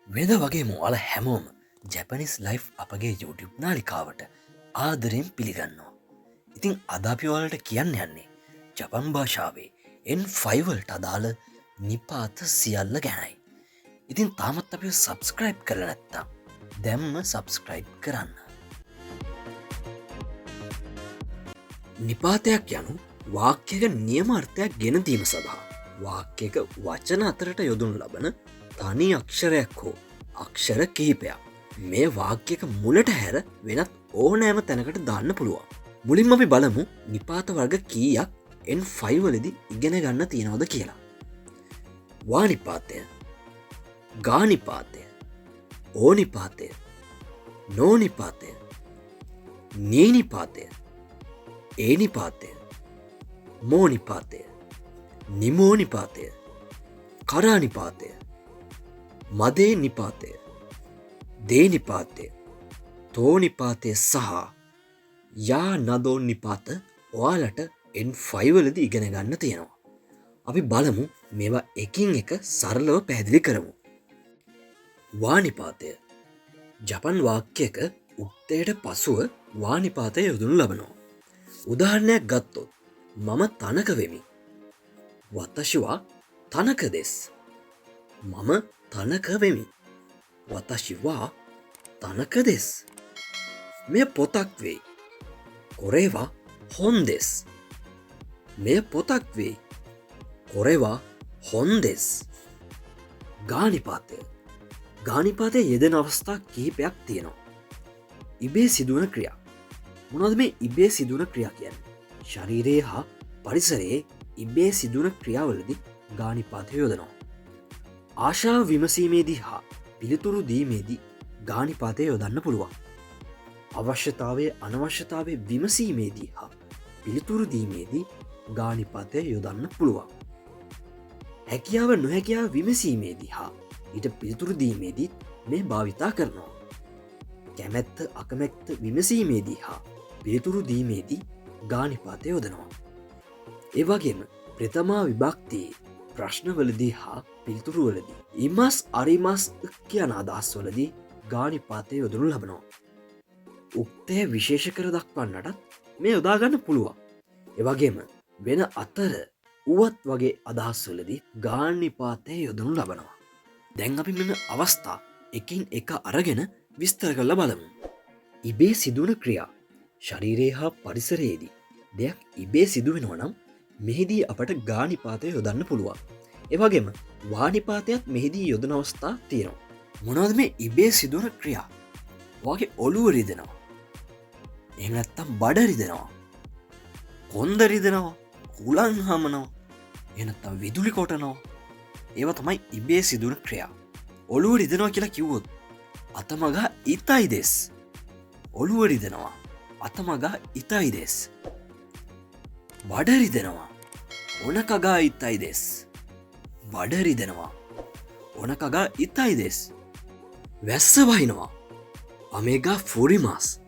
වෙද වගේම ඔයාල හැමෝම ජැපනිස් ලයිෆ් අපගේ YouTube නාලිකාවට ආදරයෙන් පිළිගන්නවා. ඉතිං අදාපිවලට කියන්න යන්නේ ජපන් භාෂාවේ එන්5වල්ට අදාළ නිපාත සියල්ල ගැනයි. ඉතින් තාමත් අපි සබස්ක්‍රයිබ් කරල නැත්තා දැම්ම සබස්ක්‍රයිබ් කරන්න. නිපාතයක් යනු වාක්‍යක නියමාර්ථයක් ගෙනදීම සඳහා වාක්‍යක වචන අතරට යොදුන් ලබන තනි අක්ෂරයක් හෝ අක්ෂර කිහිපයක් මේ වාක්‍යක මුලට හැර වෙනත් ඕනෑම තැනකට දාන්න පුළුවන්. මුලින් අපි බලමු නිපාත වර්ග කීයක් එන්5වලදි ඉගෙන ගන්න තියෙනවද කියලා. වානිපාතය, ගානිපාතය, ඕනිපාතය, නෝනිපාතය, නීනිපාතය, ඒනිපාතය, මෝනිපාතය, නිමෝනිපාතය, කරානිපාතය, මදේ නිපාතය, දේනිපාතය, තෝනිපාතය සහ යා නදෝ නිපාත ඔයාලට එන්5වලදි ඉගෙන ගන්න තියෙනවා. අපි බලමු මේවා එකින් එක සරලව පැහැදිලි කරමු. වානිපාතය ජපන් වාක්‍යයක උත්තයට පසුව වානිපාතය යොදුනු ලබනවා. උදාහරණයක් ගත්තොත් මම තනක වෙමි. වතශිවා තනක දෙස්. මම තනක වෙමි. වතශිවා තනක දෙස්. මෙය පොතක් වෙයි. කොරේවා හොන් දෙස්. මෙය පොතක් වෙයි. කොරේවා හොන් දෙස්. ගානිපාතය ගානිපාතය යෙදෙන අවස්ථා කිහිපයක් තියෙනවා. ඉබේ සිදුවන ක්‍රියා. මොනවද මේ ඉබේ සිදුවන ක්‍රියා කියන්නේ? ශරීරයේ හා පරිසරයේ ඉබේ සිදුවන ක්‍රියාවලදි ගානිපාතය යොදනවා. ආශාව විමසීමේදී හා පිළිතුරු දීමේදී ගානිපාතය යොදන්න පුළුවන්. අවශ්‍යතාවය අනවශ්‍යතාවය විමසීමේදී හා පිළිතුරු දීමේදී ගානිපාතය යොදන්න පුළුවන්. හැකියාව නොහැකියාව විමසීමේදී හා ඊට පිළිතුරු දීමේදීත් මේ භාවිතා කරනවා. කැමැත්ත අකමැත්ත විමසීමේදී හා පිළිතුරු දීමේදී ගානිපාතය යොදනවා. ඒවගේම ප්‍රථමා විභක්තියේ ප්‍රශ්නවලදී හා පිළිතුරුවලදී ඉමස් අරිමස් කියන අදහස්වලදී ගානිපාතය යොදනු ලබනවා. උක්තය විශේෂ කර දක්වන්නටත් මේ යොදාගන්න පුළුවන්. එවගේම වෙන අතර උවත් වගේ අදහස්වලදී ගානිපාතය යොදනු ලබනවා. දැන් අපි මෙම අවස්ථා එකින් එක අරගෙන විස්තර කරල බලමු. ඉබේ සිදුවන ක්‍රියා ශරීරයේ හා පරිසරයේදී දෙයක් ඉබේ සිදුවෙනවා නම් මෙහිදී අපට ගානිපාතය යොදන්න පුළුවන්. එවගේම වානිපාතයත් මෙහිදී යොදන අවස්ථා තියෙනවා. මොනවද මේ ඉබේ සිදුවන ක්‍රියා? වගේ ඔළුව රිදෙනවා. එහෙම නැත්තම් බඩ රිදෙනවා. කොන්ද රිදෙනවා. හුලං හමනවා. එහෙම නැත්තම් විදුලි කොටනවා. ඒවා තමයි ඉබේ සිදුවන ක්‍රියා. ඔළුව රිදෙනවා කියලා කිව්වොත් අතමගා ඉතයි දෙස්. ඔළුව රිදෙනවා. අතමගා ඉතයි දෙස්. බඩ රිදෙනවා. ඔනකගා ඉතයි දෙස්. බඩ රිදෙනවා. ඔනකගා ඉතයි දෙස්. වැස්ස වහිනවා. අමේගා ෆුරිමස්.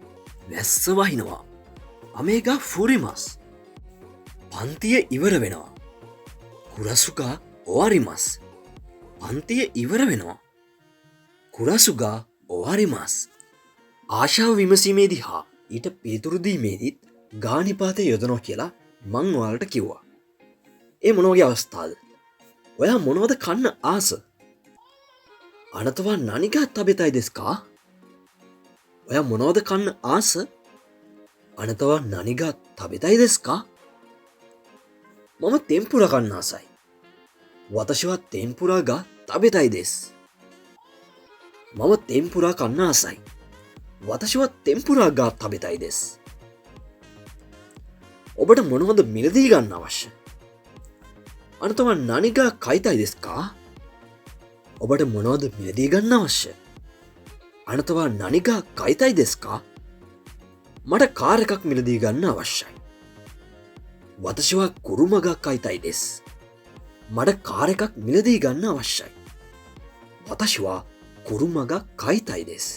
වැස්ස වහිනවා. අමේගා ෆුරිමස්. පන්තිය ඉවර වෙනවා. කුරසුකා ඔවාරිමස්. පන්තිය ඉවර වෙනවා. කුරසුගා ඔවාරිමස්. ආශාව විමසීමේදී හා ඊට පිළිතුරුදීමේදීත් ගානිපාතය යොදනෝ කියලා මං ඔයාලට කිව්වා. ඒ මොනවගේ අවස්ථාද? ඔයා මොනවද කන්න ආස? අනතවා නනිගා තබෙතයි දෙස්කා? ඔයා මොනවද කන්න ආස? අනතවා නනිගා තබෙතයි දෙස්කා? මම තෙම්පුර කන්න ආසයි. වතශිවා තෙම්පුරාගා තබෙතයි දෙස්. මම තෙම්පුරා කන්න ආසයි. වතශිවා තෙම්පුරාගා තබෙතයි දෙස්. ඔබට මොනවද මිලදී ගන්න අවශ්‍ය? අනතවා නනිගා කයිතයි දෙස්කා? ඔබට මොනවද මිලදී ගන්න අවශ්‍ය? අනතවා නනිගා කයිතයි දෙස්කා? මට කාර් එකක් මිලදී ගන්න අවශ්‍යයි. වතශිවා කුරුමගා කයිතයි දෙස්. මට කාර් එකක් මිලදී ගන්න අවශ්‍යයි. වතශිවා කුරුමගා කයිතයි දෙස්.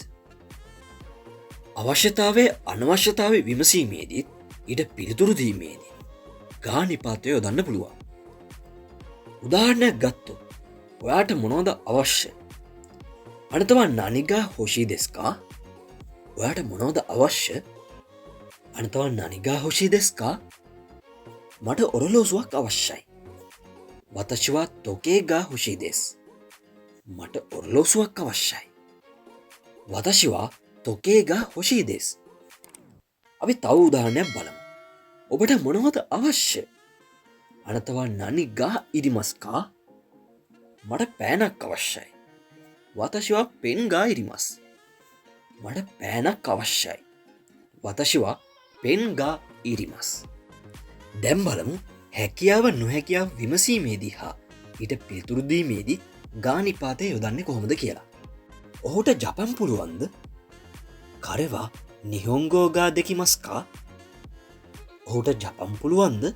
අවශ්‍යතාවය අනවශ්‍යතාවය විමසීමේදීත් ඊට පිළිතුරු දීමේදී ගානිපාතය යොදන්න පුළුවන්. උදාහරණයක් ගත්තොත් ඔයාට මොනවද අවශ්‍ය? අනතවා නනිගා හොෂී දෙස්කා ඔයාට මොනවද අවශ්‍ය අනතවා නනිගා හොෂී දෙස්කා මට ඔරලෝසුවක් අවශ්‍යයි වතශවා තොකේගා හොෂී දෙස් මට ඔරලෝසුවක් අවශ්‍යයි වතශවා තොකේගා හොෂී දෙස් අපි තව උදාහරණයක් බලමු ඔබට මොනවද අවශ්‍ය අනතවා නනිගා ඉරිමස්කා මට පෑනක් අවශ්‍යයි වතශවා පෙන්ගා ඉරිමස් මට පෑනක් අවශ්‍යයි වතශවා පෙන්ගා ඉරිමස් දැම් බලමු හැකියාව නොහැකියාව විමසීමේදී හා ඊට පිළිතුරුදීමේදී ගානිපාතය යොදන්නේ කොහොමද කියලා ඔහුට ජපන් පුළුවන්ද කරවා නිහොංගෝගා දෙකිමස්කා ඔහුට ජපන් පුළුවන්ද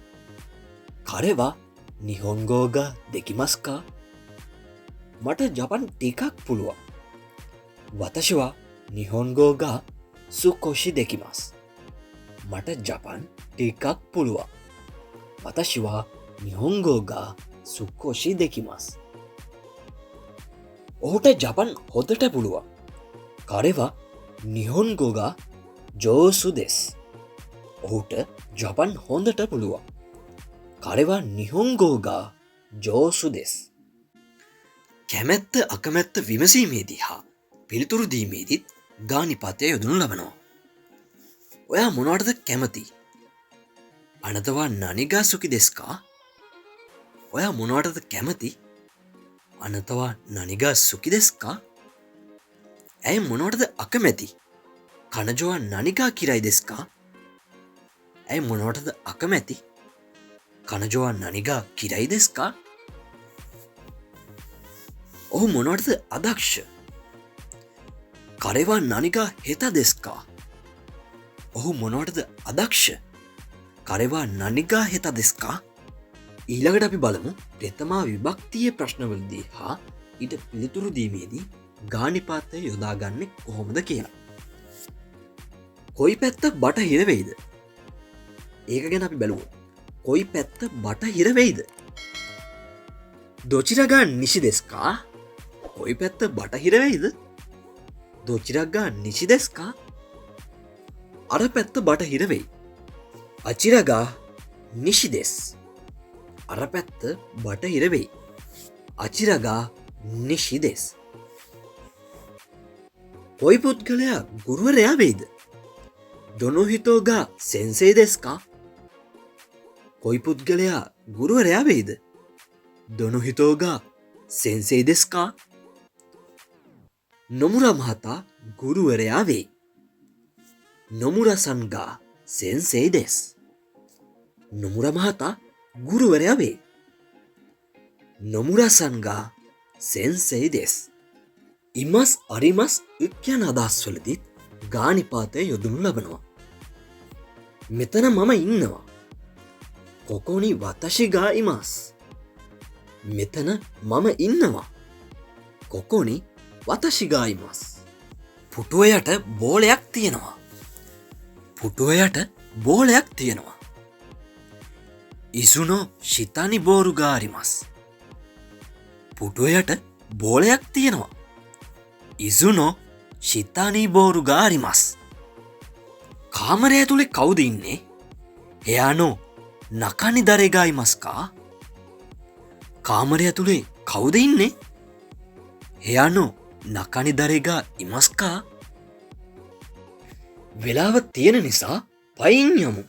කරවා නිහොංගෝගා දෙකිමස්කා මට ජපන් ටිකක් පුළුවන් වතශවා නිහොන්ගෝගා සුකොෂි දෙකිමස් මට ජපන් ටිකක් පුළුවන් වතශවා නිහොන්ගෝගා සුකොෂි දෙකිමස් ඔහුට ජපන් හොදට පුළුවන් කරවා නිහොන්ගෝගා ජෝසු දෙස් ඔහුට ජපන් හොඳට පුළුවන් කරවා නිහොන්ගෝගා ජෝසු දෙස් කැමැත්ත අකමැත්ත විමසීමේදී හා පිළිතුරුදීමේදීත් ගානිපාතය යොදනු ලබනවා ඔයා මොනවටද කැමති අනතවා නනිගා සුකි දෙස්කා ඔයා මොනවටද කැමති අනතවා නනිගා සුකි දෙස්කා ඇය මොනවටද අකමැති කනජවා නනිගා කිරයි දෙස්කා ඇය මොනවටද අකමැති කනජවා නනිගා කිරයි දෙස්කා ඔහු මොනවටද අදක්ෂ කරවා නනිගා හෙත දෙස්කා ඔහු මොනවටද අදක්ෂ කරවා නනිගා හෙත දෙස්කා ඊළඟට අපි බලමු දෙතමා විභක්තිය ප්‍රශ්නවලදී හා ඊට පිළිතුරුදීමේදී ගානිපාතය යොදාගන්නේ කොහොමද කියලා කොයි පැත්ත බට හිරවෙයිද ඒක ගැන අපි බැලුව කොයි පැත්ත බට හිරවෙයිද දොචිරගා නිශි දෙස්කා කොයි පැත්ත බට හිරවෙයිද දොචිරගා නිශි දෙස්කා අර පැත්ත බට හිරවෙයි අචිරගා නිශි දෙස් අර පැත්ත බට හිරවෙයි අචිරගා නිශි දෙස් කොයි පුද්ගලයා ගුරුවරයා වෙයිද දොනොහිතෝගා සෙන්සේ දෙස්කා කොයි පුද්ගලයා ගුරුවරයා වෙයිද දොනොහිතෝගා සෙන්සේ දෙස්කා නොමුර මහතා ගුරුවරයා වේ නොමුරසන්ගා සෙන්සේ දෙස් නොමුර මහතා ගුරුවරයා වේ නොමුරසන්ගා සෙන්සේ දෙස් ඉමස් අරිමස් යන අදහස්වලදීත් ගානිපාතය යොදනු ලබනවා මෙතන මම ඉන්නවා කොකොනි වතශිගා ඉමස් මෙතන මම ඉන්නවා කොකොනි වතශිගා ඉමස් පුටුවයට බෝලයක් තියෙනවා පුටුවයට බෝලයක් තියෙනවා ඉසුනෝ ශිතානි බෝරුගාරිමස් පුටුවයට බෝලයක් තියෙනවා ඉසුනෝ ශිතානී බෝරුගාරිමස් කාමරය ඇතුළේ කවුද ඉන්නේ එයානෝ නකනි දරෙගායිමස්කා කාමරය ඇතුළේ කවුද ඉන්නේ එයානෝ නකනි දරෙගා ඉමස්කා වෙලාව තියෙන නිසා පයින් යමු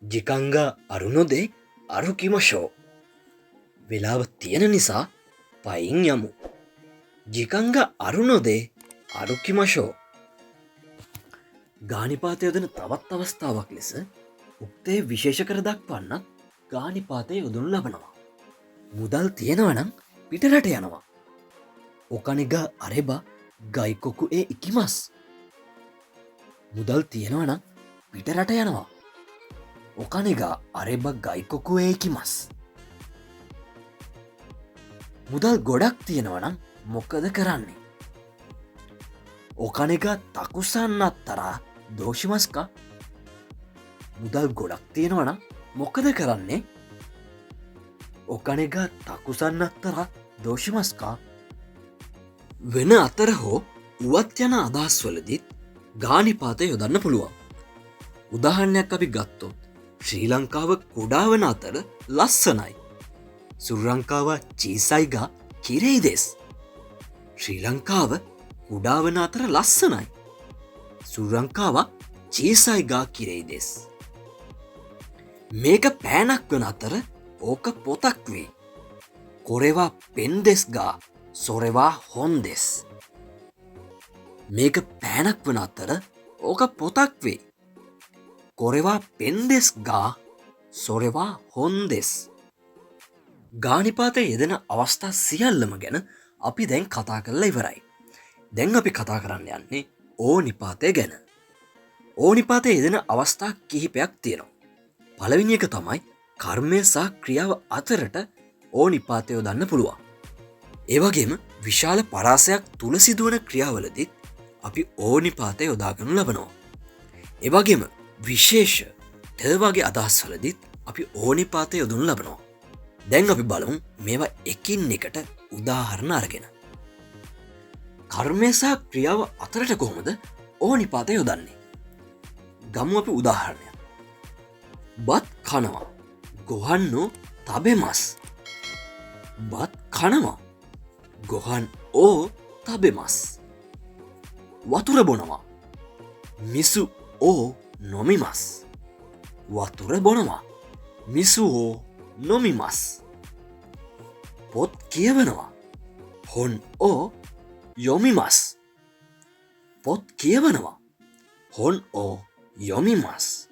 ජිකංගා අරුණොදේ අරුකිමශෝ වෙලාව තියෙන නිසා පයින් යමු ජිකංග අරුණොදේ අරුකිමශෝ ගානිපාතය යොදන තවත් අවස්ථාවක් ලෙස උක්තේ විශේෂ කර දක්වන්නත් ගානිපාතය යොදනු ලබනවා මුදල් තියෙනවනම් පිටරට යනවා ඔකනිග අරෙබ ගයිකොකු ඒ ඉකිමස් මුදල් තියෙනවනම් පිටරට යනවා ඔකනිග අරෙබ ගයිකොකු ඒ ඉකිමස් මුදල් ගොඩක් තියෙනවනම් මොකද කරන්නේ ඔකනෙග තකුසන්නත්තරා දෝෂිමස්කා මුදල් ගොඩක් තියෙනවනම් මොකද කරන්නේ ඔකනෙග තකුසන්නත්තර දෝෂිමස්කා වෙන අතර හෝ උවත් යන අදහස්වලදිත් ගානිපාත යොදන්න පුළුවන්. උදාහරණයක් අපි ගත්තොත් ශ්‍රී ලංකාව කුඩා වන අතර ලස්සනයි. සුරංකාව චීසයිගා කිරෙයි දෙස්. ශ්‍රී ලංකාව කුඩා වන අතර ලස්සනයි. සුරංකාව චීසයිගා කිරෙයි දෙස්. මේක පෑනක් වන අතර ඕක පොතක් වේ. කොරෙවා පෙන්දෙස් ගා සොරෙවා හොන්දෙස්. මේක පෑනක් වන අතර ඕක පොතක් වේ. කොරෙවා පෙන්දෙස් ගා සොරෙවා හොන්දෙස්. ගානිපාතය යෙදෙන අවස්ථා සියල්ලම ගැන අපි දැන් කතා කරලා ඉවරයි. දැන් අපි කතා කරන්න යන්නේ ඕනිපාතය ගැන. ඕනිපාතය යෙදෙන අවස්ථා කිහිපයක් තියෙනවා. පළවෙනි එක තමයි කර්මය සහ ක්‍රියාව අතරට ඕනිපාතය යොදන්න පුළුවන්. ඒවගේම විශාල පරාසයක් තුල සිදුවන ක්‍රියාවලදීත් අපි ඕනිපාතය යොදාගනු ලබනවා. ඒවගේම විශේෂ තවගේ අදහස්වලදීත් අපි ඕනිපාතය යොදනු ලබනවා. දැන් අපි බලමු මේවා එකින් එකට උදාහරණ අරගෙන. කර්මය සහ ක්‍රියාව අතරට කොහොමද ඕනිපාතය යොදන්නේ? ගමු අපි උදාහරණයක්. බත් කනවා ගොහන්නෝ තබෙමස්. බත් කනවා ගොහන් ඕ තබෙමස්. වතුර බොනවා මිසු ඕ නොමිමස්. වතුර බොනවා මිසු ඕ නොමිමස්. පොත් කියවනවා හොන් ඕ යොමිමස්. පොත් කියවනවා හොන් ඕ යොමිමස්.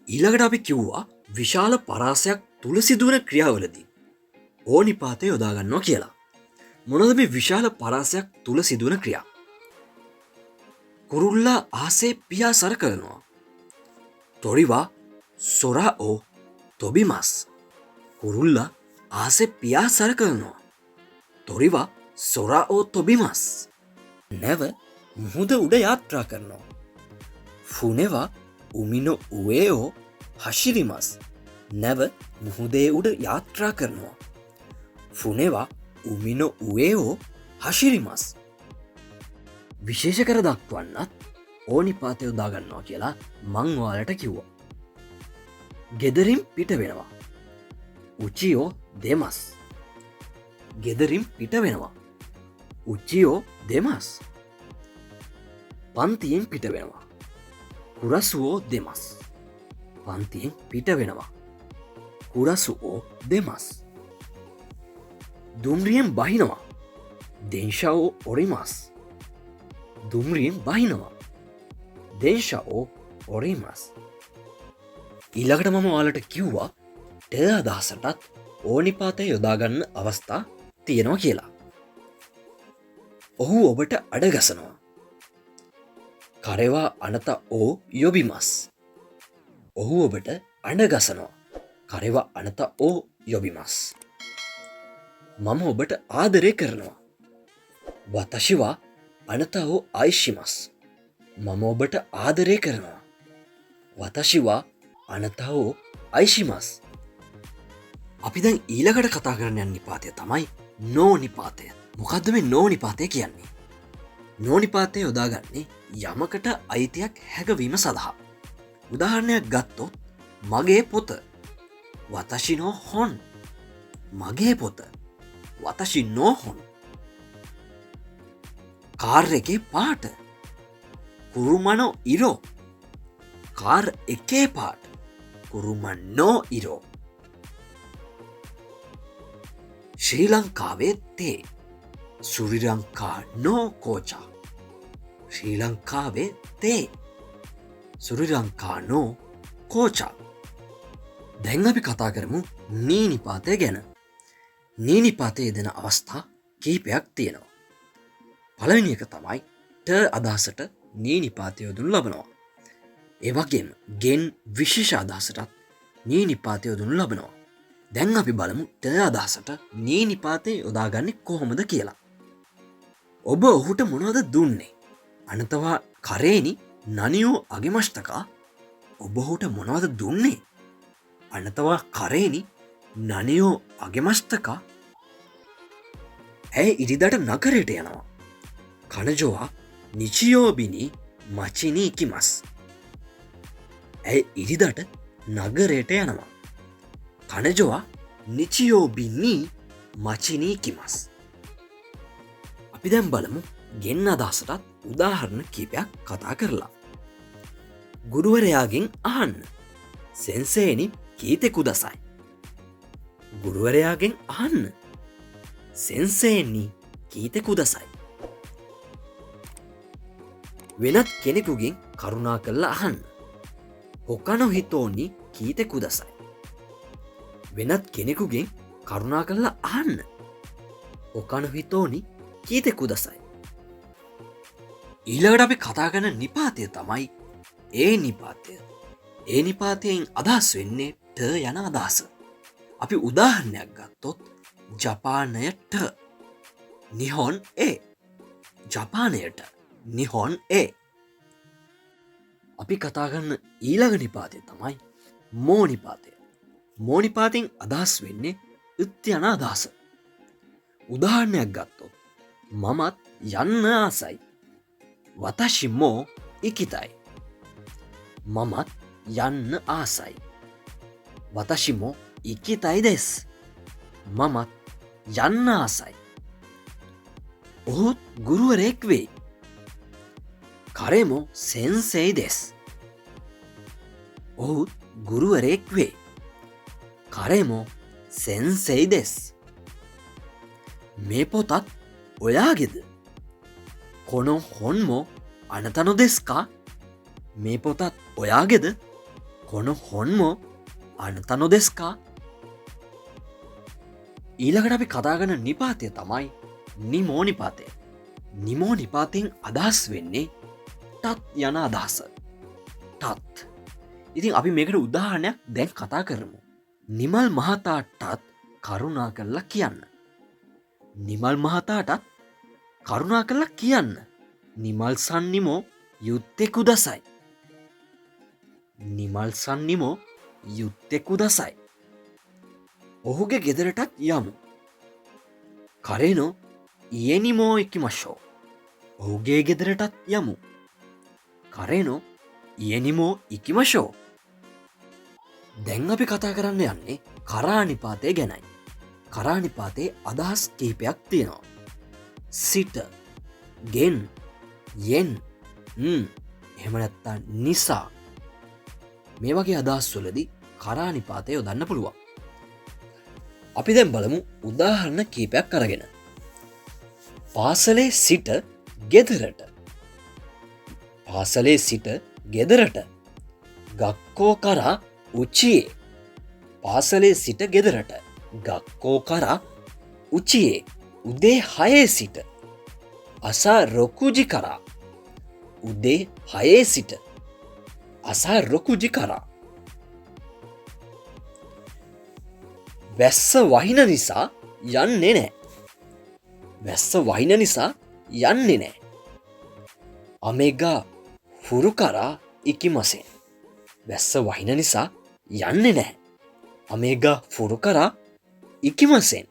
ඊළඟට අපි කිව්වා විශාල පරාසයක් තුල සිදුවන ක්‍රියාවලදී ඕනිපාතය යොදාගන්නවා කියලා. මොනවද මේ විශාල පරාසයක් තුල සිදුවන ක්‍රියා? කුරුල්ලා ආසේ පියා සර කරනවා. තොරිවා සොරා ඕ තොබිමස්. කුරුල්ලා ආසේ පියා සර කරනවා. තොරිවා සොරා ඕ තොබිමස්. නැව මුහුද උඩ යාත්‍රා කරනවා. ෆුනෙවා උමිනො උවේෝ හශිරිමස්. නැව මුහුදේ උඩ යාත්‍රා කරනවා. ෆුනෙවා උමිනො උවේෝ හශිරිමස්. විශේෂ කර දක්වන්නත් ඕනිපාතය යොදාගන්නවා කියලා මං ඔයාලට කිව්වා. ගෙදරින් පිට වෙනවා. උචියෝ දෙමස්. ගෙදරින් පිට වෙනවා. උචියෝ දෙමස්. පන්තියෙන් පිට වෙනවා. කුරසුවෝ දෙමස්. පන්තියෙන් පිට වෙනවා. කුරසුවෝ දෙමස්. දුම්රියෙන් බහිනවා. දෙංශාවෝ ඔරිමස්. දුම්රියෙන් බහිනවා. දේශාවෝ ඔරිමස්. ඊළඟට මම ඔයාලට කිව්වා ට අදහසටත් ඕනිපාතය යොදාගන්න අවස්ථා තියෙනවා කියලා. ඔහු ඔබට අඩගසනවා. කරෙවා අනත ඕ යොබිමස්. ඔහු ඔබට අඩගසනවා. කරෙවා අනත ඕ යොබිමස්. මම ඔබට ආදරය කරනවා. වතශිවා අනත ඕ අයිශිමස්. මම ඔබට ආදරය කරනවා. වතශිවා අනත ඕ අයිශිමස්. අපි දැන් ඊළඟට කතා කරන්න යන නිපාතය තමයි නෝනිපාතය. මොකද්ද මේ නෝනිපාතය කියන්නේ? නෝනිපාතය යොදාගන්නේ යමකට අයිතියක් හැගවීම සඳහා. උදාහරණයක් ගත්තොත් මගේ පොත වතශි නෝ හොන්. මගේ පොත වතශි නෝ හොන්. කාර් එකේ පාට කුරුමනෝ ඉරෝ. කාර් එකේ පාට කුරුමන්නෝ ඉරෝ. ශ්‍රී ලංකාවේ තේ සුරිලංකා නෝ කෝචා. ශ්‍රී ලංකාවේ තේ සුරිලංකා නෝ කෝචා. දැන් අපි කතා කරමු නීනිපාතය ගැන. නීනිපාතය යෙදෙන අවස්ථා කීපයක් තියෙනවා. පළවෙනි එක තමයි ට අදහසට නීනිපාතය යොදනු ලබනවා. ඒවගේම ගෙන් විශේෂ අදහසටත් නීනිපාතය යොදනු ලබනවා. දැන් අපි බලමු ට අදහසට නීනිපාතය යොදාගන්නේ කොහොමද කියලා. ඔබ ඔහුට මොනවද දුන්නේ? අනතවා කරේනි නනියෝ අගෙමෂ්ටකා. ඔබ ඔහුට මොනවද දුන්නේ? අනතවා කරේනි නනියෝ අගෙමෂ්ටකා. ඇය ඉරිදට නගරයට යනවා. කනජෝは日曜日に街に行きます. ඇය ඉරිදට නගරයට යනවා. කනජෝは日曜日に街に行きます. අපි දැන් බලමු ගෙන්න අදහසටත් උදාහරණ කීපයක් කතා කරලා. ගුරුවරයාගෙන් අහන්න. සෙන්සේනි කීතෙ කුදසයි. ගුරුවරයාගෙන් අහන්න. සෙන්සේනි කීතෙ කුදසයි. වෙනත් කෙනෙකුගෙන් කරුණා කරලා අහන්න. හොකනො හිතෝනි කීතෙ කුදසයි. වෙනත් කෙනෙකුගෙන් කරුණා කරලා අහන්න. හොකනො හිතෝනි කීතෙ කුදසයි. ඊළඟට අපි කතා කරන නිපාතය තමයි ඒ නිපාතය. ඒ නිපාතයෙන් අදහස් වෙන්නේ ට යන අදහස. අපි උදාහරණයක් ගත්තොත් ජපානයට නිහොන් ඒ. ජපානයට නිහොන් ඒ. අපි කතා කරන ඊළඟ නිපාතය තමයි මෝ නිපාතය. මෝ නිපාතයෙන් අදහස් වෙන්නේ ඉත් යන අදහස. උදාහරණයක් ගත්තොත් මමත් යන්න ආසයි. වතෂි මෝ ඉකිතයි. මමත් යන්න ආසයි. වතෂි මෝ ඉකිතයි දෙස්. මමත් යන්න ආසයි. ඔහුත් ගුරුවරයෙක් වෙයි. කරෙමෝ සෙන්සෙයි දෙස්. ඔහුත් ගුරුවරයෙක් වෙයි. කරෙමෝ සෙන්සෙයි දෙස්. මේ පොතත් ඔයාගෙද? කොනො හොන්මෝ අනතනො දෙස්කා? මේ පොතත් ඔයාගෙද? කොනො හොන්මෝ අනතනො දෙස්කා? ඊළඟට අපි කතාගන නිපාතය තමයි නිමෝ නිපාතය. නිමෝ නිපාතයෙන් අදහස් වෙන්නේ ටත් යන අදහස. ටත්. ඉතින් අපි මේකට උදාහරණයක් දැන් කතා කරමු. නිමල් මහතාටත් කරුණා කරලා කියන්න. නිමල් මහතාටත් කරුණා කරලා කියන්න. නිමල් සන්නිමෝ යුත්තෙකු දසයි. නිමල් සන්නිමෝ යුත්තෙකු දසයි. ඔහුගේ ගෙදරටත් යමු. කරේනෝ ඉයනිමෝ ඉකිමශෝ. ඔහුගේ ගෙදරටත් යමු. කරේනෝ ඉයනිමෝ ඉකිමශෝ. දැන් අපි කතා කරන්න යන්නේ කරානිපාතය ගැනයි. කරානිපාතේ අදහස් කීපයක් තියෙනවා. සිට, ගෙන්, යෙන්, එහෙම නැත්නම් නිසා. මේ වගේ අදහස් වලදී කරානිපාතය යොදන්න පුළුවන්. අපි දැන් බලමු උදාහරණ කීපයක් අරගෙන. පාසලේ සිට ගෙදරට. පාසලේ සිට ගෙදරට. ගක්කෝ කරා උචියේ. පාසලේ සිට ගෙදරට. ගක්කෝ කරා උචියේ. උදේ 6 සිට. අසා රොකුජි කරා. උදේ 6 සිට. අසා රොකුජි කරා. වැස්ස වහින නිසා යන්නේ නෑ. වැස්ස වහින නිසා යන්නේ නෑ. අමෙගා ෆුරු කරා ඉකිමසෙන්. වැස්ස වහින නිසා යන්නේ නෑ. අමෙගා ෆුරු කරා ඉකිමසෙන්.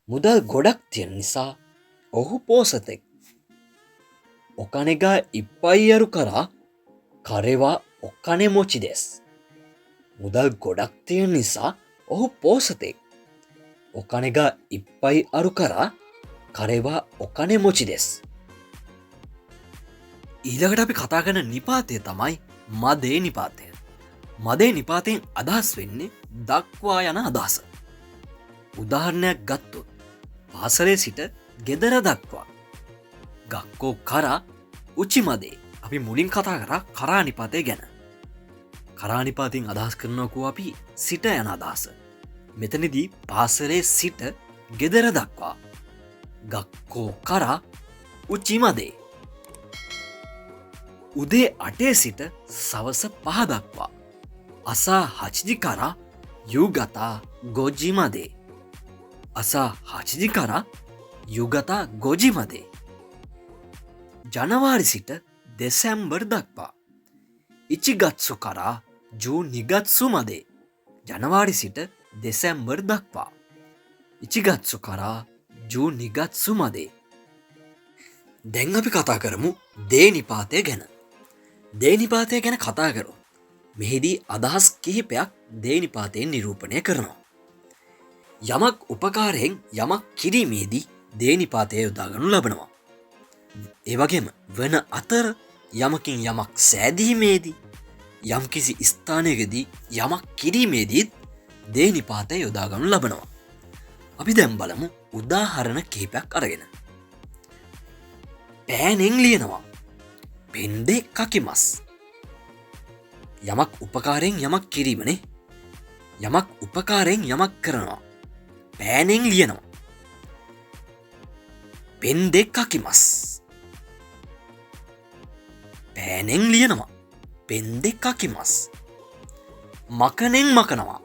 මුදල් ගොඩක් තියෙන නිසා ඔහු පෝසතෙක්. ඔකනෙගා ඉප්පයියරු කරා කරෙවා ඔකනෙ මොචි දෙස්. මුදල් ගොඩක් තියෙන නිසා ඔහු පෝසතෙක්. ඔකනෙගා ඉප්පයි අරු කරා කරෙවා ඔකනෙ මොචි දෙස්. ඊළඟට අපි කතා කරන නිපාතය තමයි මදේ නිපාතය. මදේ නිපාතයෙන් අදහස් වෙන්නේ දක්වා යන අදහස. උදාහරණයක් ගත්තොත් පාසලේ සිට ගෙදර දක්වා. ගක්කෝ කරා උචි මදේ. අපි මුලින් කතා කරා කරානිපාතය ගැන. කරානිපාතයෙන් අදහස් කරනකෝ අපි සිට යන අදහස. මෙතනදී පාසලේ සිට ගෙදර දක්වා. ගක්කෝ කරා උචි මදේ. උදේ 8 සිට සවස 5 දක්වා. අසා හචිජි කරා යුගතා ගොජි මදේ. අසා හචිජි කරා යුගතා ගොජි මදේ. ජනවාරි සිට දෙසැම්බර් දක්වා. ඉචිගත්සු කරා ජූනිගත්සු මදේ. ජනවාරි සිට දෙසැම්බර් දක්වා. ඉචිගත්සු කරා ජූනිගත්සු මදේ. දැන් අපි කතා කරමු දේනිපාතය ගැන. දේනිපාතය ගැන කතා කරු. මෙහිදී අදහස් කිහිපයක් දේනිපාතයෙන් නිරූපණය කරනවා. යමක් උපකාරයෙන් යමක් කිරීමේදී දේනිපාතය යොදාගනු ලබනවා. ඒවගේම වන අතර යමකින් යමක් සෑදීමේදී යම් කිසි ස්ථානයකදී යමක් කිරීමේදීත් දේනිපාතය යොදාගනු ලබනවා. අපි දැම් බලමු උදාහරණ කිහිපයක් අරගෙන. පෑනෙන් ලියනවා පෙන්දෙ කකිමස්. යමක් උපකාරයෙන් යමක් කිරීමනේ. යමක් උපකාරයෙන් යමක් කරනවා. පෑනෙන් ලියනවා පෙන්දෙ කකිමස්. පෑනෙන් ලියනවා පෙන්දෙ කකිමස්. මකනෙන් මකනවා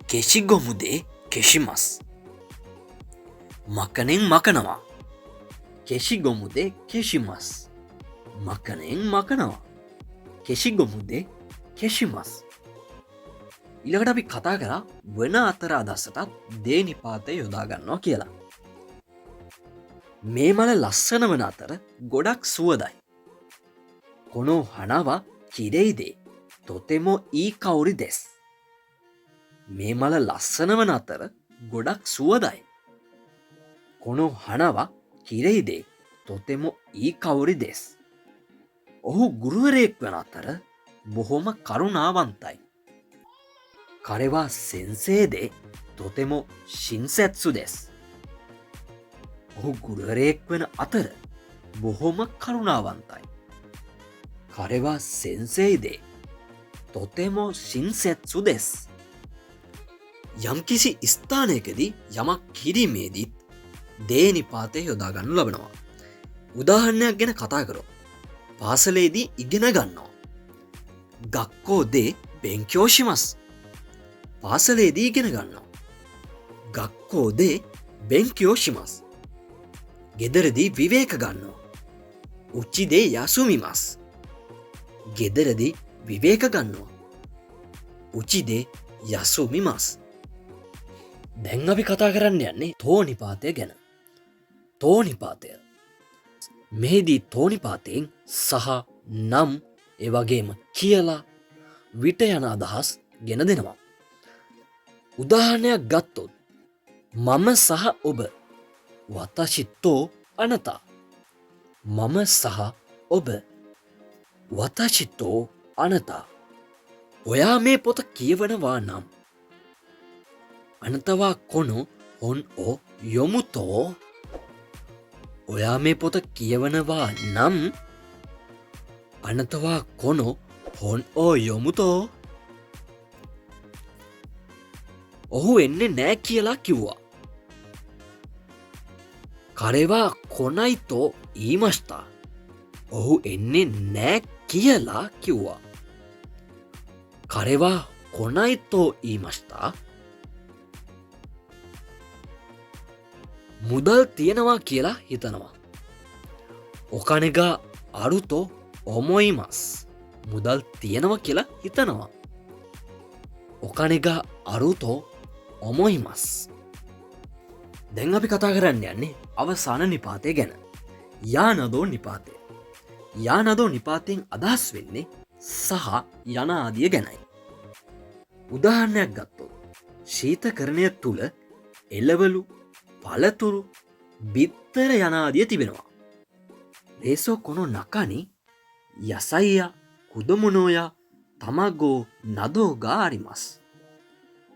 කෙෂිගොමුදේ කෙෂිමස්. මකනෙන් මකනවා කෙෂිගොමුදේ කෙෂිමස්. මකනෙන් මකනවා කෙෂිගොමුදේ කෙෂිමස්. ඉළඟට අපි කතා කරා වන අතර අදස්සටත් දේනිපාතය යොදාගන්නවා කියලා. මේ මල ලස්සන වන අතර ගොඩක් සුවදයි. කොනෝ හනවා කිරෙයිදේ තොතෙමෝ ඊ කවුරි දෙස්. මේ මල ලස්සන වන අතර ගොඩක් සුවදයි. කොනෝ හනවා කිරෙයිදේ තොතෙමෝ ඊ කවුරි දෙස්. ඔහු ගුරුවරයෙක් වන අතර බොහොම කරුණාවන්තයි. කරෙවා සෙන්සේදේ තොතෙමෝ ශින්සැත්සු දෙස්. ඔහු ගුරුවරයෙක් වන අතර බොහොම කරුණාවන්තයි. කරෙවා සෙන්සේදේ තොතෙමෝ ශින්සැත්සු දෙස්. යම්කිසි ස්ථානයකදී යමක් කිරීමේදීත් දේනිපාතය යොදාගන්නු ලබනවා. උදාහරණයක් ගැන කතා කරෝ. පාසලේදී ඉගෙන ගන්නවා. ගක්කෝදේ බෙංකියෝෂිමස්. පාසලේදී ඉගෙන ගන්නවා. ගක්කෝදේ බෙංකියෝෂිමස්. ගෙදරදී විවේක ගන්නවා. උච්චිදේ යසුමිමස්. ගෙදරදී විවේක ගන්නවා. උචිදේ යසුමිමස්. දැන් අපි කතා කරන්න යන්නේ තෝනිපාතය ගැන. තෝනිපාතය මෙහිදී තෝනිපාතයෙන් සහ නම් එවගේම කියලා විට යන අදහස් ගෙන දෙනවා. උදාහරණයක් ගත්තොත් මම සහ ඔබ වතශිත්තෝ අනතා. මම සහ ඔබ වතශිත්තෝ අනතා. ඔයා මේ පොත කියවනවා නම් අනතවා කොනු හොන් ඕ යොමුතෝ. ඔයා මේ පොත කියවනවා නම් අනතවා කොනු හොන් ඕ යොමුතෝ. ඔහු එන්නේ නෑ කියලා කිව්වා. කරෙවා කොනයිතෝ ඊමස්ථා. ඔහු එන්නේ නෑ කියලා කිව්වා. කරෙවා කොනයිතෝ ඊමස්ථා. මුදල් තියෙනවා කියලා හිතනවා. ඔකනෙගා අරුතෝ ඔමොයිමස්. මුදල් තියෙනවා කියලා හිතනවා. ඔකනෙගා අරුතෝ ඔමොයිමස්. දැන් අපි කතා කරන්න යන්නේ අවසාන නිපාතය ගැන. යානදෝ නිපාතය. යානදෝ නිපාතයෙන් අදහස් වෙන්නේ සහ යනාදිය ගැනයි. උදාහරණයක් ගත්තොත් ශීතකරණය තුළ එළවලු පළතුරු බිත්තර යනාදිය තිබෙනවා. රේසෝ කොනෝ නකනි යසයිය කුදමුණෝය තමගෝ නදෝගා අරිමස්.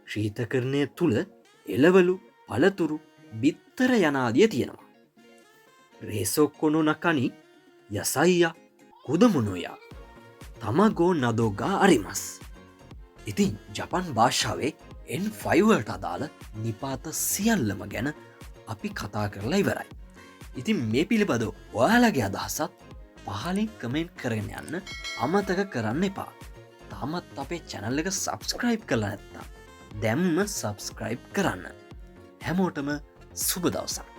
ශීතකරණය තුළ එළවලු පළතුරු බිත්තර යනාදිය තියෙනවා. රේසෝ කොනෝ නකනි යසයිය කුදමුණෝය තමගෝ නදෝගා අරිමස්. ඉතින් ජපන් භාෂාවේ N5වලට අදාළ නිපාත සියල්ලම ගැන අපි කතා කරලා ඉවරයි. ඉතින් මේ පිළිබඳ ඔයාලගේ අදහසත් පහලින් කමෙන්ට් කරගෙන යන්න අමතක කරන්න එපා. තාමත් අපේ චැනල් එක සබස්ක්‍රයිබ් කරලා නැත්නම් දැම්ම සබස්ක්‍රයිබ් කරන්න. හැමෝටම සුබ දවසක්.